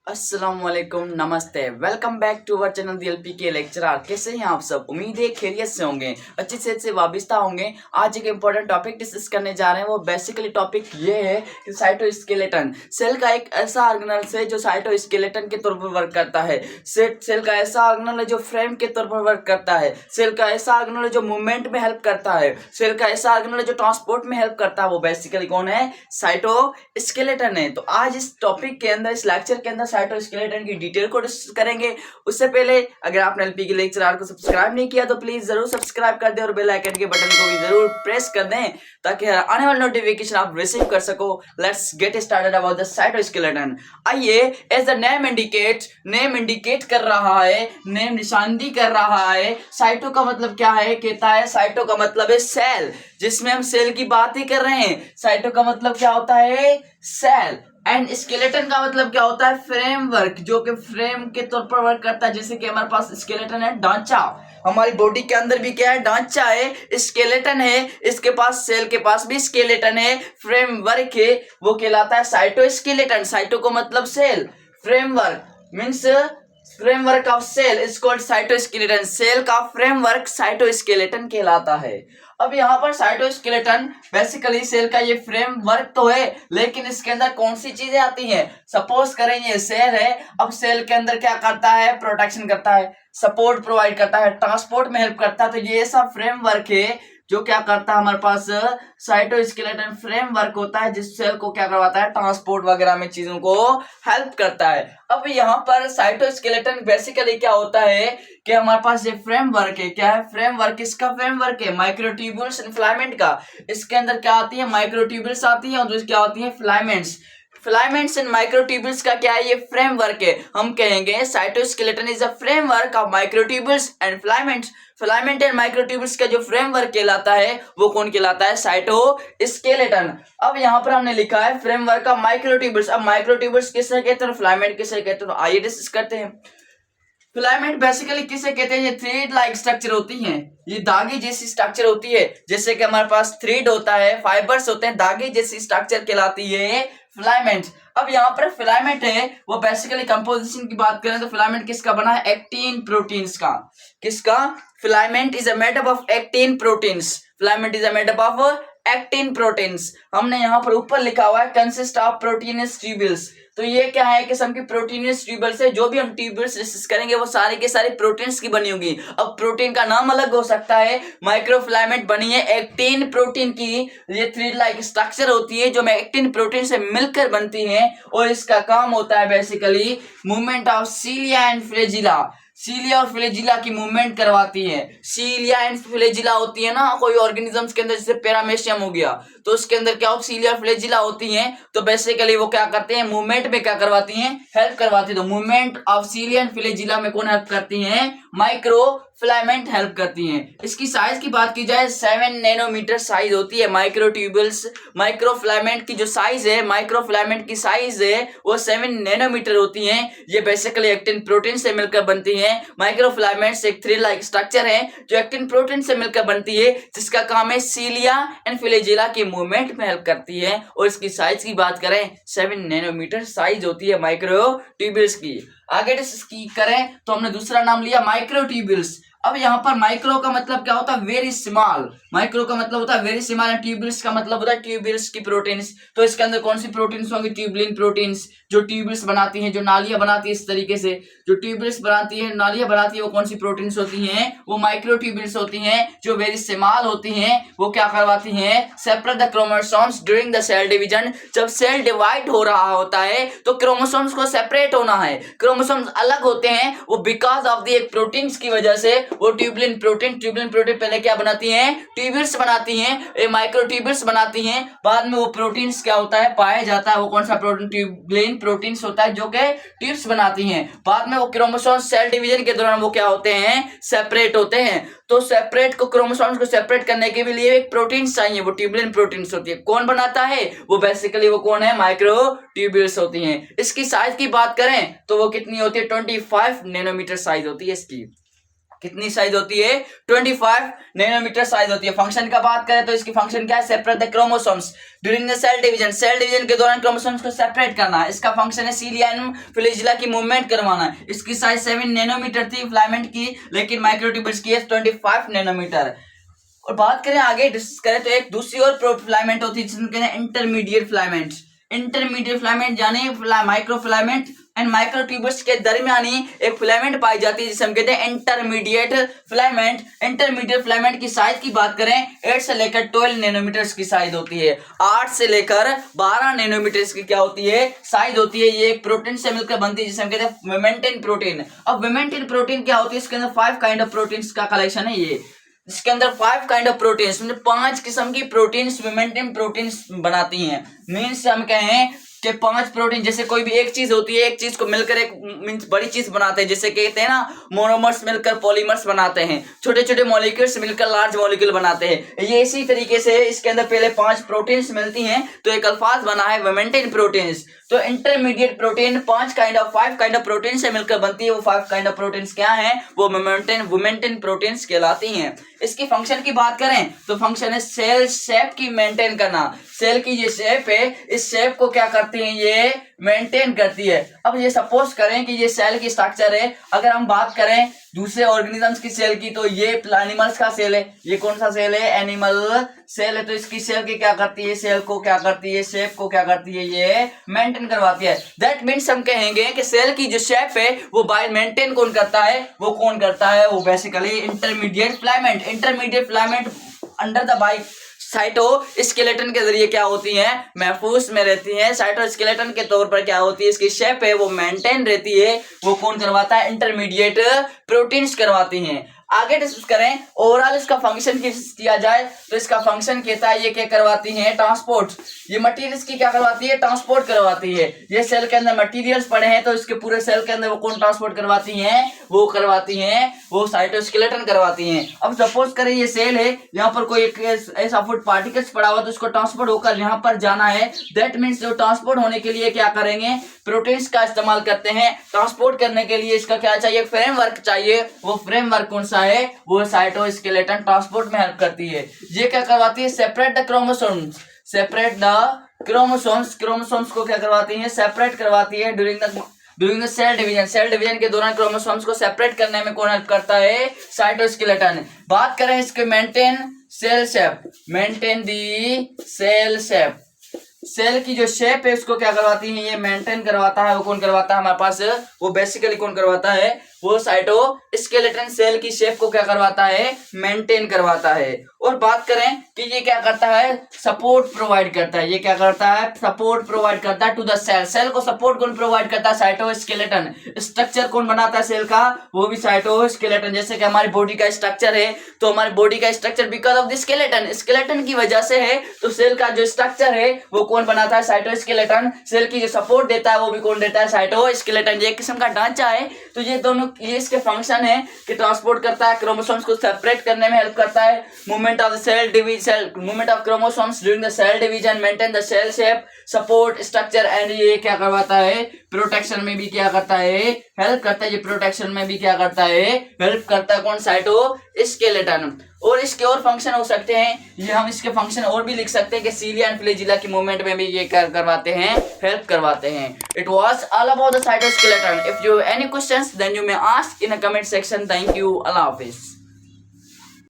अस्सलाम वालेकुम, नमस्ते। Welcome back to our channel DLP के लेक्चरर। कैसे हैं आप सब? उम्मीद है खैरियत से होंगे, अच्छी सेहत से वाबिस्ता होंगे। आज एक इंपॉर्टेंट टॉपिक डिस्कस करने जा रहे हैं। वो बेसिकली टॉपिक ये है कि साइटोस्केलेटन सेल का एक ऐसा ऑर्गेनल्स है जो साइटोस्केलेटन के तौर पर वर्क करता है। सेल का ऐसा ऑर्गेनल है जो फ्रेम के तौर पर वर्क करता है। सेल का ऐसा ऑर्गेनल है जो मूवमेंट में हेल्प करता है। सेल का ऐसा ऑर्गेनल है जो ट्रांसपोर्ट में हेल्प करता है। वो बेसिकली कौन है? साइटोस्केलेटन है। तो आज इस टॉपिक के अंदर, इस लेक्चर के अंदर साइटोस्केलेटन की डिटेल को डिस्कस करेंगे। उससे पहले अगर आपने एलपी के लेक्चर को सब्सक्राइब नहीं किया तो प्लीज जरूर सब्सक्राइब कर दें और बेल आइकन के बटन को भी जरूर प्रेस कर दें ताकि आने वाले नोटिफिकेशन आप रिसीव कर सको। Let's get started about the cytoskeleton. आइए, एज द नेम इंडिकेट कर रहा है, नेम निशानदी कर रहा है। साइटो का मतलब क्या है? कहता है साइटो का मतलब है सेल, जिसमें हम सेल की बात ही कर रहे हैं। साइटो का मतलब क्या होता है? सेल। एंड स्केलेटन का मतलब क्या होता है? फ्रेमवर्क, जो कि फ्रेम के तौर पर वर्क करता है। जैसे कि हमारे पास स्केलेटन है, ढांचा। हमारी बॉडी के अंदर भी क्या है? ढांचा है, स्केलेटन है। इसके पास, सेल के पास भी स्केलेटन है, फ्रेमवर्क है। वो कहलाता है साइटोस्केलेटन। साइटो को मतलब cell, framework means framework of cell is called cytoskeleton. Cell का फ्रेमवर्क साइटोस्केलेटन कहलाता है। अब यहाँ पर साइटोस्केलेटन बेसिकली सेल का ये फ्रेमवर्क तो है, लेकिन इसके अंदर कौन सी चीजें आती हैं? सपोज करें ये सेल है। अब सेल के अंदर क्या करता है? प्रोटेक्शन करता है, सपोर्ट प्रोवाइड करता है, ट्रांसपोर्ट में हेल्प करता है। तो ये ऐसा फ्रेमवर्क है जो क्या करता है? हमारे पास साइटोस्केलेटन फ्रेमवर्क होता है जिस सेल को क्या करवाता है? ट्रांसपोर्ट वगैरह में चीजों को हेल्प करता है। अब यहाँ पर साइटोस्केलेटन बेसिकली क्या होता है कि हमारे पास ये फ्रेमवर्क है। क्या है फ्रेमवर्क? इसका फ्रेमवर्क है माइक्रोट्यूब्यूल्स एंड फिलामेंट का। इसके अंदर क्या आती है? माइक्रोट्यूब्यूल्स आती है और क्या होती है? फिलामेंट्स एंड माइक्रोट्यूब्यूल्स का क्या है? ये फ्रेमवर्क है। हम कहेंगे cytoskeleton is a framework of microtubules and filaments. Filament and microtubules का जो फ्रेमवर्क कहलाता है वो कौन कहलाता है? साइटोस्केलेटन। अब यहाँ पर हमने लिखा है फ्रेमवर्क ऑफ माइक्रोट्यूब्यूल्स। अब माइक्रोट्यूब्यूल्स किसे कहते हैं, फिलामेंट किसे कहते हैं? आइए डिस्कस करते हैं। फिलामेंट बेसिकली किसे कहते हैं? ये थ्रेड लाइक स्ट्रक्चर होती हैं, ये धागे जैसी स्ट्रक्चर होती है। जैसे कि हमारे पास थ्रेड होता है, फाइबर्स होते हैं, धागे जैसी स्ट्रक्चर कहलाती है फिलामेंट। अब यहाँ पर फिलामेंट है वो बेसिकली कंपोजिशन की बात करें तो फिलामेंट किसका बना है? एक्टिन प्रोटीन्स का। किसका? Filament is a made up of actin proteins. Filament is a made up of actin proteins. हमने यहाँ पर ऊपर लिखा हुआ है कंसिस्ट ऑफ प्रोटीनस ट्यूब्यूल्स। तो ये क्या है? किस्म की प्रोटीनस ट्यूब्यूल्स है। जो भी हम ट्यूब्यूल्स डिस्कस करेंगे वो सारे के सारे प्रोटीन्स की बनी होगी। अब प्रोटीन का नाम अलग हो सकता है। माइक्रोफिलामेंट बनी है एक्टिन प्रोटीन की। ये थ्रेड लाइक स्ट्रक्चर होती है जो एक्टिन प्रोटीन से मिलकर बनती है और इसका काम होता है basically movement of cilia and flagella. Cilia और फ्लैजिला की मूवमेंट करवाती है। सीलिया एंड फ्लैजिला होती है ना कोई ऑर्गेनिजम्स के अंदर, जैसे पैरामेशियम हो गया तो उसके अंदर क्या हो? सीलिया और फ्लैजिला होती हैं। तो बेसिकली वो क्या करते हैं? मूवमेंट में क्या करवाती हैं? हेल्प करवाती है। तो movement of cilia and flagella में कौन हेल्प करती हैं? माइक्रो फिलामेंट हेल्प करती हैं। इसकी साइज की बात की जाए 7 नैनोमीटर साइज होती है माइक्रोट्यूब्यूल्स। माइक्रोफिलामेंट की जो साइज है, माइक्रोफिलामेंट की साइज है वो 7 नैनोमीटर होती है। ये बेसिकली एक्टिन प्रोटीन से मिलकर बनती है। माइक्रोफिलामेंट्स एक थ्रेड लाइक स्ट्रक्चर है जो एक्टिन प्रोटीन से मिलकर बनती है, जिसका काम है सीलिया एंड फ्लैजिला की मूवमेंट में हेल्प करती है। और इसकी साइज की बात करें 7 नैनोमीटर साइज होती है माइक्रोट्यूब्यूल्स की। आगे डिस्कस करें तो हमने दूसरा नाम लिया माइक्रोट्यूब्यूल्स। अब यहाँ पर माइक्रो का मतलब क्या होता है? Very small. माइक्रो का मतलब होता है वेरी स्मॉल एंड ट्यूब्यूल्स का मतलब होता है ट्यूब्यूल्स की प्रोटीन्स। तो इसके अंदर कौन सी प्रोटीन्स होंगी? ट्यूबुलिन प्रोटीन्स, जो ट्यूब्यूल्स बनाती हैं, जो नालियां बनाती है। इस तरीके से जो ट्यूब्यूल्स बनाती है, नालियां बनाती है, वो कौन सी प्रोटीन्स होती हैं? वो माइक्रोट्यूब्यूल्स होती हैं जो वेरी स्मॉल होती हैं। वो क्या करवाती हैं? Separate the chromosomes during the cell division. जब सेल डिवाइड हो रहा होता है तो क्रोमोसोम्स को सेपरेट होना है, क्रोमोसोम्स अलग होते हैं, वो बिकॉज ऑफ द एक प्रोटीन्स की वजह से। वो ट्यूबुलिन प्रोटीन पहले क्या बनाती हैं? ट्यूब्यूल्स बनाती हैं, माइक्रोट्यूब्यूल्स बनाती हैं। बाद में वो प्रोटीन्स क्या होता है? पाया जाता है। वो कौन सा प्रोटीन? ट्यूबुलिन प्रोटीन्स होता है जो कि ट्यूब्स बनाती हैं। बाद में वो क्रोमोसोम सेल डिवीजन के दौरान वो क्या होते हैं? सेपरेट होते हैं। तो सेपरेट को, क्रोमोसोम्स को सेपरेट करने के लिए एक प्रोटीन चाहिए, वो ट्यूबुलिन प्रोटीन्स होती है। कौन बनाता है? वो बेसिकली वो कौन है? माइक्रोट्यूब्यूल्स होती हैं। इसकी साइज की बात करें तो वो कितनी होती है? 25 नैनोमीटर साइज होती है इसकी। कितनी साइज होती है? 25 नैनोमीटर साइज होती है। फंक्शन का बात करें तो इसकी फंक्शन क्या है? Separate the chromosomes during the cell division. Cell division के दौरान क्रोमोसोम्स को सेपरेट करना है। इसका फंक्शन है सीलिया एंड फ्लैजिला की मूवमेंट करवाना है। इसकी साइज 7 नैनोमीटर थी फिलामेंट की, लेकिन माइक्रोट्यूब्यूल्स की है 25 नैनोमीटर। और बात करें आगे डिस्कस करें तो एक दूसरी और फिलामेंट होती है जिसको कहते हैं इंटरमीडिएट फिलामेंट। इंटरमीडिएट फिलामेंट यानी माइक्रो फिलामेंट एंड माइक्रोट्यूब्यूल्स के दरमियानी एक फिलामेंट पाई जाती है जिसे हम कहते हैं इंटरमीडिएट फिलामेंट। इंटरमीडिएट फिलामेंट की साइज की बात करें 8 से लेकर 12 नैनोमीटर की साइज होती है। 8 से लेकर 12 नैनोमीटर की क्या होती है? साइज होती है। ये एक प्रोटीन से मिलकर बनती है जिसे हम कहते हैं विमेंटिन प्रोटीन। अब विमेंटिन प्रोटीन क्या होती है? इसके अंदर 5 काइंड ऑफ प्रोटीन्स का कलेक्शन है ये, इसके अंदर 5 काइंड ऑफ प्रोटीन्स मतलब 5 किस्म की प्रोटीन्स विमेंटिन प्रोटीन्स बनाती हैं। मीन्स हम कहें कि 5 प्रोटीन, जैसे कोई भी एक चीज होती है, एक चीज को मिलकर एक मीन्स बड़ी चीज बनाते हैं, जैसे कहते हैं ना मोनोमर्स मिलकर पॉलीमर्स बनाते हैं, छोटे छोटे मॉलिक्यूल्स मिलकर लार्ज मॉलिक्यूल बनाते हैं। ये इसी तरीके से इसके अंदर पहले 5 प्रोटीन्स मिलती हैं तो एक अल्फाज बना है विमेंटिन प्रोटीन्स। तो intermediate protein 5 kind of protein से मिलकर बनती है। वो 5 काइंड ऑफ प्रोटीन्स क्या हैं? वो विमेंटिन प्रोटीन्स कहलाती हैं। इसकी फंक्शन की बात करें तो फंक्शन है सेल शेप की मेंटेन करना। सेल की ये शेप है, इस शेप को क्या करती है? ये मेंटेन करती है। अब ये सपोज करें कि ये सेल की स्ट्रक्चर है। अगर हम बात करें दूसरे ऑर्गेनिजम्स की सेल की तो ये एनिमल्स का सेल है। ये कौन सा सेल है? एनिमल सेल है। तो इसकी सेल की क्या करती है? सेल को क्या करती है? शेप को क्या करती है? ये मेंटेन करवाती है। दैट मीन्स हम कहेंगे कि सेल की जो शेप है वो बाय मेंटेन कौन करता है? वो कौन करता है? वो basically intermediate filament. Intermediate filament under the by cytoskeleton के जरिए क्या होती हैं? महफूज में रहती हैं। साइटोस्केलेटन के तौर पर क्या होती है? इसकी शेप है वो मेंटेन रहती है। वो कौन करवाता है? इंटरमीडिएट प्रोटीन्स करवाती हैं। आगे डिस्कस करें ओवरऑल इसका फंक्शन किया जाए तो इसका फंक्शन कहता है ये क्या करवाती है? ट्रांसपोर्ट। ये मटेरियल्स की क्या करवाती है? ट्रांसपोर्ट करवाती है। ये सेल के अंदर मटेरियल्स पड़े हैं तो इसके पूरे सेल के अंदर वो कौन ट्रांसपोर्ट करवाती हैं? वो करवाती हैं वो साइटोस्केलेटन करवाती हैं। अब सपोज करें ये सेल है, यहाँ पर कोई एक ऐसा फूड पार्टिकल्स पड़ा हुआ तो उसको ट्रांसपोर्ट होकर यहाँ पर जाना है। दैट मीन्स जो ट्रांसपोर्ट होने के लिए क्या करेंगे? प्रोटीन्स का इस्तेमाल करते हैं। ट्रांसपोर्ट करने के लिए इसका क्या चाहिए? फ्रेमवर्क चाहिए। वो फ्रेमवर्क कौन सा है? वो साइटोस्केलेटन ट्रांसपोर्ट में हेल्प करती है। ये क्या करवाती है? Separate the chromosomes. Separate the chromosomes. Chromosomes को क्या करवाती है? सेपरेट करवाती है during the cell division. Cell division के दौरान क्रोमोसोम्स को सेपरेट करने में कौन हेल्प करता है? साइटोस्केलेटन। बात करें इसके maintain cell shape. Maintain the cell shape. Cell की जो शेप है उसको क्या करवाती है? ये मेंटेन करवाता है। वो कौन करवाता है हमारे पास? वो बेसिकली कौन करवाता है? वो साइटोस्केलेटन सेल की शेप को क्या करवाता है? मेंटेन करवाता है। और बात करें कि ये क्या करता है? सपोर्ट प्रोवाइड करता है। ये क्या करता है? सपोर्ट प्रोवाइड करता है टू द सेल। सेल को सपोर्ट कौन प्रोवाइड करता है? साइटोस्केलेटन। स्ट्रक्चर कौन बनाता है सेल का? वो भी साइटोस्केलेटन। जैसे कि हमारी बॉडी का स्ट्रक्चर है तो हमारी बॉडी का structure because of the skeleton, skeleton की वजह से है। तो सेल का जो स्ट्रक्चर है वो कौन बनाता है? साइटोस्केलेटन। सेल की जो सपोर्ट देता है वो भी कौन देता है? साइटोस्केलेटन। ये एक किस्म का ढांचा है। तो ये दोनों ये इसके फंक्शन है कि ट्रांसपोर्ट करता है, क्रोमोसोम्स को सेपरेट करने में हेल्प करता है, movement of the cell division, movement of chromosomes during the cell division, maintain the cell shape, support structure and ये क्या करवाता है? प्रोटेक्शन में भी क्या करता है? हेल्प करता है। ये प्रोटेक्शन में भी क्या करता है? हेल्प करता है। कौन? साइटोस्केलेटन। और इसके और फंक्शन हो सकते हैं। ये हम इसके फंक्शन और भी लिख सकते हैं कि सीलिया एंड फ्लैजिला की मूवमेंट में भी ये करवाते हैं, हेल्प करवाते हैं। It was all about the cytoskeleton. If you have any questions then you may ask in a comment section. Thank you. अल्लाह हाफिज।